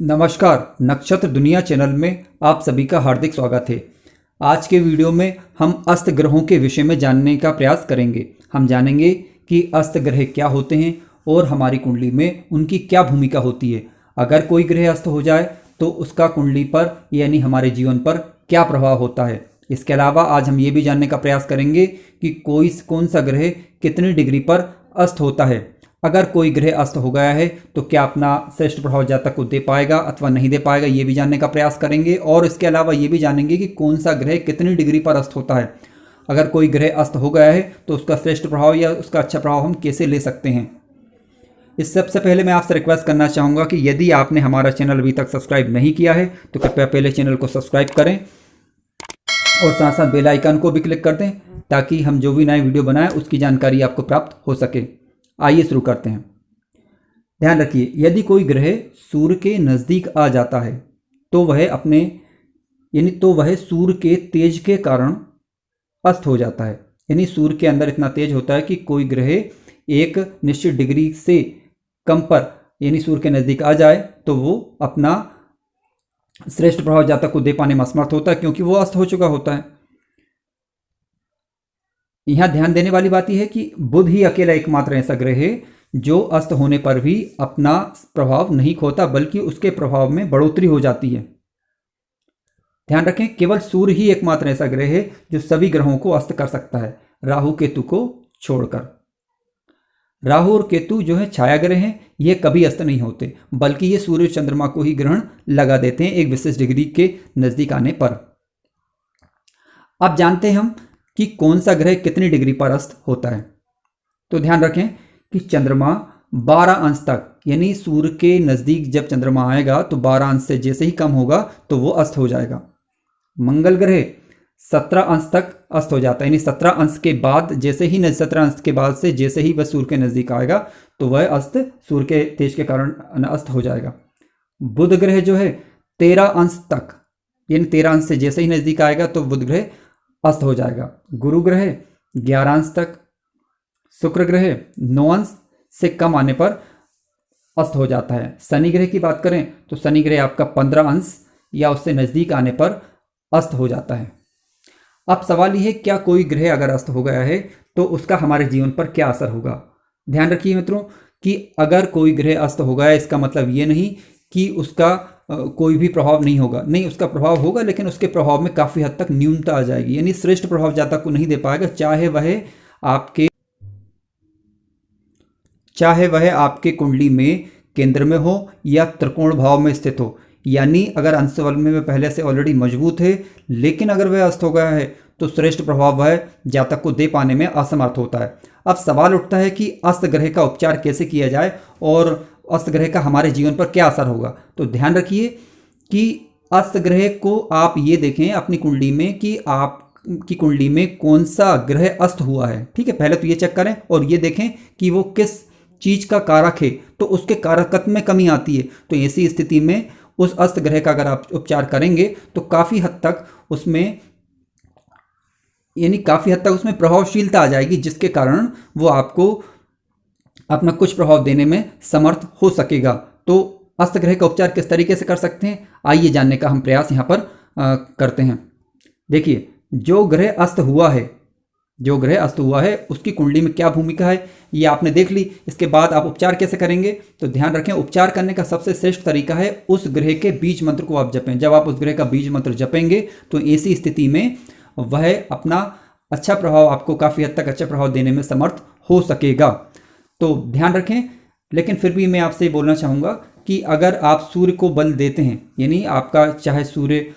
नमस्कार, नक्षत्र दुनिया चैनल में आप सभी का हार्दिक स्वागत है। आज के वीडियो में हम अस्त ग्रहों के विषय में जानने का प्रयास करेंगे। हम जानेंगे कि अस्त ग्रह क्या होते हैं और हमारी कुंडली में उनकी क्या भूमिका होती है। अगर कोई ग्रह अस्त हो जाए तो उसका कुंडली पर यानी हमारे जीवन पर क्या प्रभाव होता है। इसके अलावा आज हम ये भी जानने का प्रयास करेंगे कि कौन सा ग्रह कितनी डिग्री पर अस्त होता है। अगर कोई ग्रह अस्त हो गया है तो क्या अपना श्रेष्ठ प्रभाव जातक को दे पाएगा अथवा नहीं दे पाएगा, ये भी जानने का प्रयास करेंगे। और इसके अलावा ये भी जानेंगे कि कौन सा ग्रह कितनी डिग्री पर अस्त होता है। अगर कोई ग्रह अस्त हो गया है तो उसका श्रेष्ठ प्रभाव या उसका अच्छा प्रभाव हम कैसे ले सकते हैं। इस सबसे पहले मैं आपसे रिक्वेस्ट करना चाहूँगा कि यदि आपने हमारा चैनल अभी तक सब्सक्राइब नहीं किया है तो कृपया पहले चैनल को सब्सक्राइब करें और साथ साथ बेल आइकन को भी क्लिक कर दें ताकि हम जो भी नए वीडियो बनाएं उसकी जानकारी आपको प्राप्त हो सके। आइए शुरू करते हैं। ध्यान रखिए, यदि कोई ग्रह सूर्य के नज़दीक आ जाता है तो वह सूर्य के तेज के कारण अस्त हो जाता है। यानी सूर्य के अंदर इतना तेज होता है कि कोई ग्रह एक निश्चित डिग्री से कम पर यानी सूर्य के नज़दीक आ जाए तो वो अपना श्रेष्ठ प्रभाव जातक को दे पाने में असमर्थ होता है, क्योंकि वो अस्त हो चुका होता है। यहां ध्यान देने वाली बात यह है कि बुध ही अकेला एकमात्र ऐसा ग्रह है जो अस्त होने पर भी अपना प्रभाव नहीं खोता, बल्कि उसके प्रभाव में बढ़ोतरी हो जाती है। ध्यान रखें, केवल सूर्य ही एकमात्र ऐसा ग्रह है जो सभी ग्रहों को अस्त कर सकता है, राहु केतु को छोड़कर। राहु और केतु जो है छाया ग्रह हैं, ये कभी अस्त नहीं होते, बल्कि ये सूर्य चंद्रमा को ही ग्रहण लगा देते हैं एक विशेष डिग्री के नजदीक आने पर। अब जानते हैं हम कि कौन सा ग्रह कितनी डिग्री पर अस्त होता है। तो ध्यान रखें कि चंद्रमा 12 अंश तक, यानी सूर्य के नज़दीक जब चंद्रमा आएगा तो 12 अंश से जैसे ही कम होगा तो वो अस्त हो जाएगा। मंगल ग्रह 17 अंश तक अस्त हो जाता है, यानी 17 अंश के बाद जैसे ही 17 अंश के बाद से जैसे ही वह सूर्य के नज़दीक आएगा तो वह अस्त सूर्य के तेज के कारण अस्त हो जाएगा। बुध ग्रह जो है 13 अंश तक, यानी 13 अंश से जैसे ही नज़दीक आएगा तो बुध ग्रह अस्त हो जाएगा। गुरु ग्रह 11 अंश तक, शुक्र ग्रह 9 अंश से कम आने पर अस्त हो जाता है। शनि ग्रह की बात करें तो शनि ग्रह आपका 15 अंश या उससे नज़दीक आने पर अस्त हो जाता है। अब सवाल यह है, क्या कोई ग्रह अगर अस्त हो गया है तो उसका हमारे जीवन पर क्या असर होगा। ध्यान रखिए मित्रों कि अगर कोई ग्रह अस्त हो गया इसका मतलब ये नहीं कि उसका कोई भी प्रभाव नहीं होगा। नहीं, उसका प्रभाव होगा, लेकिन उसके प्रभाव में काफ़ी हद तक न्यूनता आ जाएगी, यानी श्रेष्ठ प्रभाव जातक को नहीं दे पाएगा, चाहे वह आपके कुंडली में केंद्र में हो या त्रिकोण भाव में स्थित हो। यानी अगर अंशबल में पहले से ऑलरेडी मजबूत है, लेकिन अगर वह अस्त हो गया है तो श्रेष्ठ प्रभाव वह जातक को दे पाने में असमर्थ होता है। अब सवाल उठता है कि अस्त ग्रह का उपचार कैसे किया जाए और अस्त ग्रह का हमारे जीवन पर क्या असर होगा। तो ध्यान रखिए कि अस्त ग्रह को आप ये देखें अपनी कुंडली में कि आपकी कुंडली में कौन सा ग्रह अस्त हुआ है। ठीक है, पहले तो ये चेक करें और ये देखें कि वो किस चीज़ का कारक है, तो उसके कारकत्व में कमी आती है। तो ऐसी स्थिति में उस अस्त ग्रह का अगर आप उपचार करेंगे तो काफ़ी हद तक उसमें प्रभावशीलता आ जाएगी, जिसके कारण वो आपको अपना कुछ प्रभाव देने में समर्थ हो सकेगा। तो अस्त ग्रह का उपचार किस तरीके से कर सकते हैं, आइए जानने का हम प्रयास यहाँ पर करते हैं। देखिए, जो ग्रह अस्त हुआ है उसकी कुंडली में क्या भूमिका है ये आपने देख ली। इसके बाद आप उपचार कैसे करेंगे, तो ध्यान रखें उपचार करने का सबसे श्रेष्ठ तरीका है उस ग्रह के बीज मंत्र को आप जपें। जब आप उस ग्रह का बीज मंत्र जपेंगे तो ऐसी स्थिति में वह अपना अच्छा प्रभाव, आपको काफ़ी हद तक अच्छा प्रभाव देने में समर्थ हो सकेगा। तो ध्यान रखें, लेकिन फिर भी मैं आपसे बोलना चाहूँगा कि अगर आप सूर्य को बल देते हैं, यानी आपका चाहे सूर्य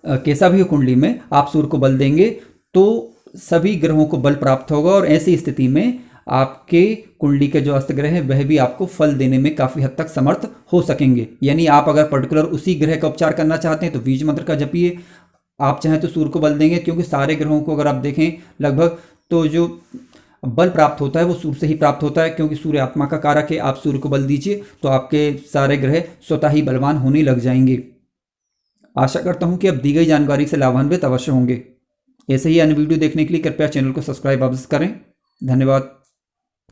कैसा भी हो कुंडली में, आप सूर्य को बल देंगे तो सभी ग्रहों को बल प्राप्त होगा और ऐसी स्थिति में आपके कुंडली के जो अस्त ग्रह हैं वह भी आपको फल देने में काफ़ी हद तक समर्थ हो सकेंगे। यानी आप अगर पर्टिकुलर उसी ग्रह का उपचार करना चाहते हैं तो बीज मंत्र का जपिए। आप चाहें तो सूर्य को बल देंगे, क्योंकि सारे ग्रहों को अगर आप देखें लगभग तो जो बल प्राप्त होता है वो सूर्य से ही प्राप्त होता है, क्योंकि सूर्य आत्मा का कारक है। आप सूर्य को बल दीजिए तो आपके सारे ग्रह स्वतः ही बलवान होने लग जाएंगे। आशा करता हूं कि अब दी गई जानकारी से लाभान्वित अवश्य होंगे। ऐसे ही अन्य वीडियो देखने के लिए कृपया चैनल को सब्सक्राइब अवश्य करें। धन्यवाद।